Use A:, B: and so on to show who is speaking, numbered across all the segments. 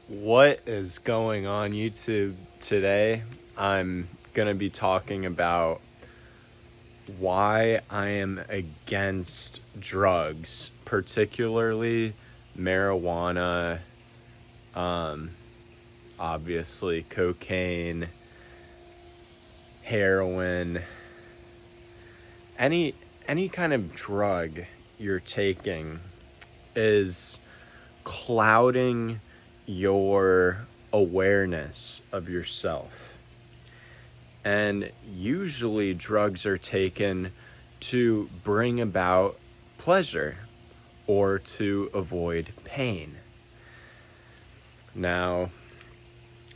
A: What is going on YouTube today? I'm going to be talking about why I am against drugs, particularly marijuana, obviously cocaine, heroin, any kind of drug you're taking is clouding your awareness of yourself. And usually drugs are taken to bring about pleasure or to avoid pain. Now,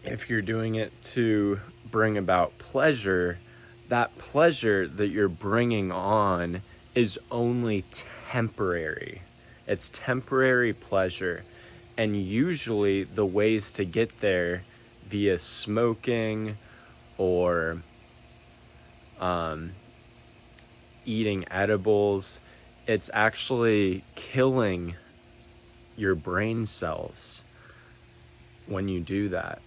A: if you're doing it to bring about pleasure, that pleasure that you're bringing on is only temporary. It's temporary pleasure. And usually the ways to get there via smoking or eating edibles, it's actually killing your brain cells when you do that.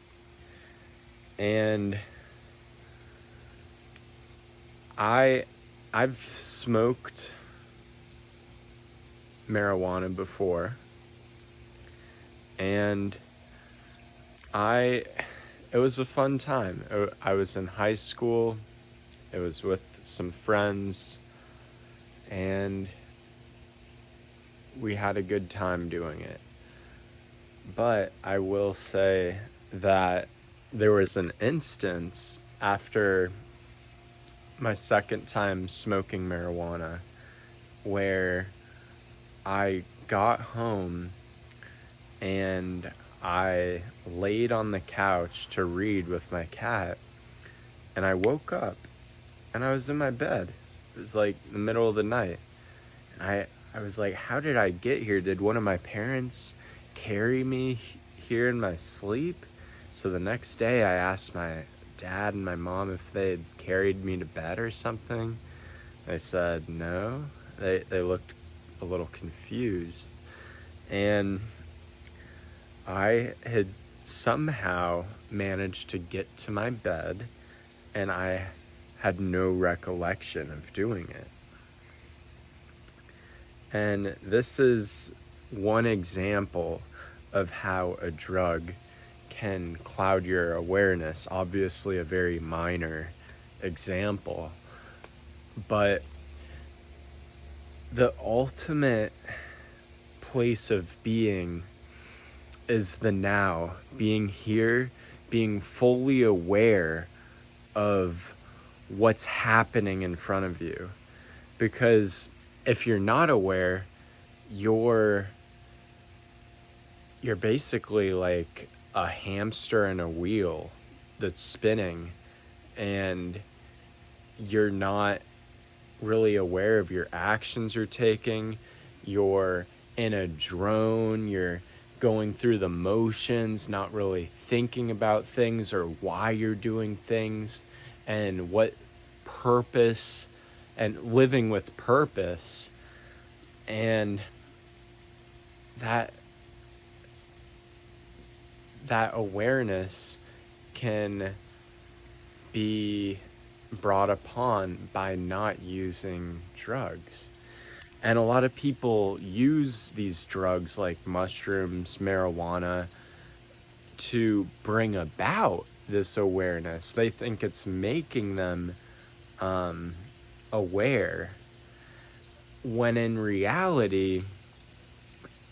A: And I've smoked marijuana before, and it was a fun time. I was in high school. It was with some friends, and we had a good time doing it. But I will say that there was an instance after my second time smoking marijuana where I got home and I laid on the couch to read with my cat, and I woke up and I was in my bed. It was like the middle of the night. And I was like, how did I get here? Did one of my parents carry me here in my sleep? So the next day I asked my dad and my mom if they had carried me to bed or something. They said no. They looked a little confused. And I had somehow managed to get to my bed, and I had no recollection of doing it. And this is one example of how a drug can cloud your awareness. Obviously a very minor example, but the ultimate place of being is the now, being here, being fully aware of what's happening in front of you. Because if you're not aware, you're basically like a hamster in a wheel that's spinning, and you're not really aware of your actions you're taking. You're in a drone, you're going through the motions, not really thinking about things or why you're doing things and what purpose, and living with purpose. And that awareness can be brought upon by not using drugs. And a lot of people use these drugs like mushrooms, marijuana, to bring about this awareness. They think it's making them aware, when in reality,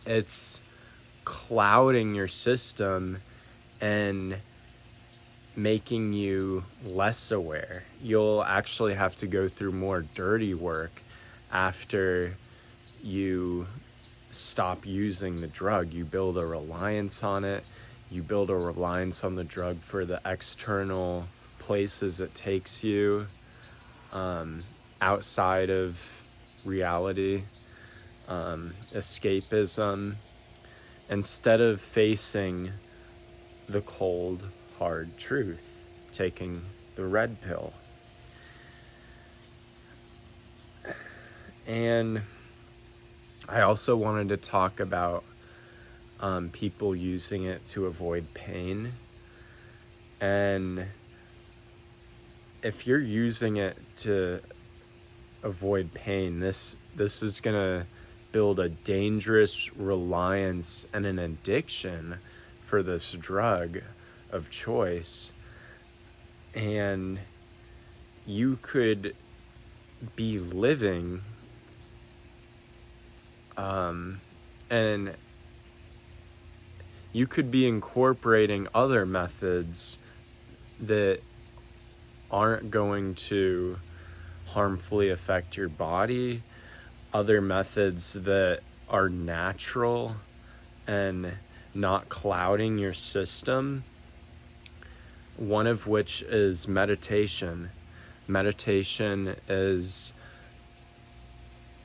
A: it's clouding your system and making you less aware. You'll actually have to go through more dirty work after you stop using the drug. You build a reliance on it. You build a reliance on the drug for the external places it takes you, outside of reality, escapism, instead of facing the cold, hard truth, taking the red pill. And I also wanted to talk about people using it to avoid pain. And if you're using it to avoid pain, this is gonna build a dangerous reliance and an addiction for this drug of choice. And you could be living and you could be incorporating other methods that aren't going to harmfully affect your body, other methods that are natural and not clouding your system, one of which is meditation. Meditation is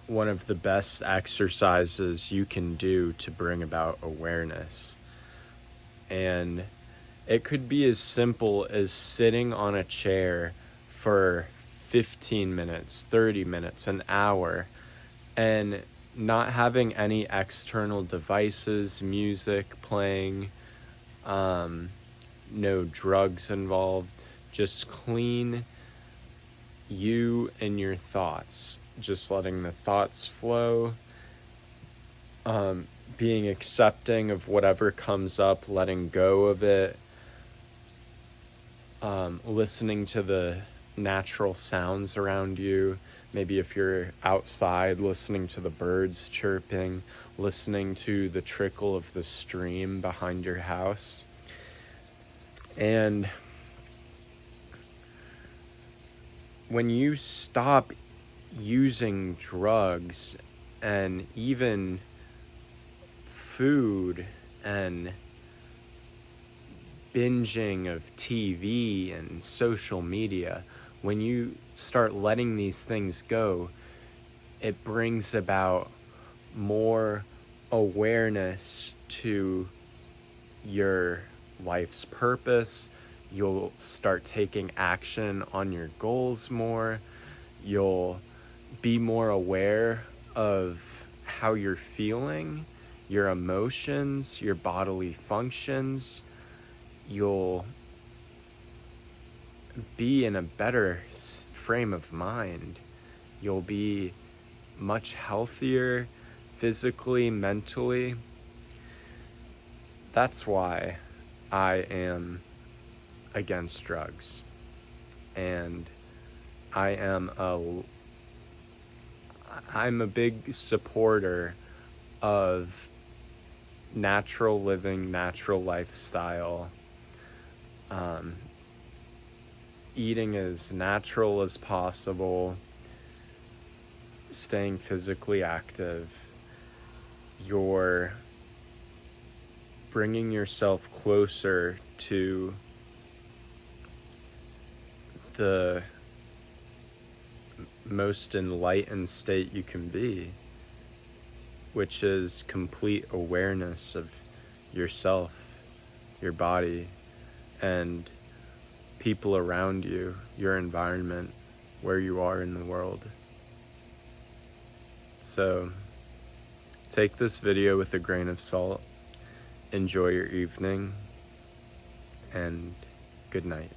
A: one of the best exercises you can do to bring about awareness. And it could be as simple as sitting on a chair for 15 minutes, 30 minutes, an hour, and not having any external devices, music playing, no drugs involved, just clean you and your thoughts, just letting the thoughts flow, being accepting of whatever comes up, letting go of it, listening to the natural sounds around you. Maybe if you're outside, listening to the birds chirping, listening to the trickle of the stream behind your house. And when you stop using drugs and even food and binging of TV and social media, when you start letting these things go, it brings about more awareness to your life's purpose. You'll start taking action on your goals more. You'll be more aware of how you're feeling, your emotions, your bodily functions. You'll be in a better frame of mind. You'll be much healthier physically, mentally. That's why I am against drugs. And I'm a big supporter of natural living, natural lifestyle, eating as natural as possible, staying physically active. You're bringing yourself closer to the most enlightened state you can be, which is complete awareness of yourself, your body, and people around you, your environment, where you are in the world. So take this video with a grain of salt, enjoy your evening, and good night.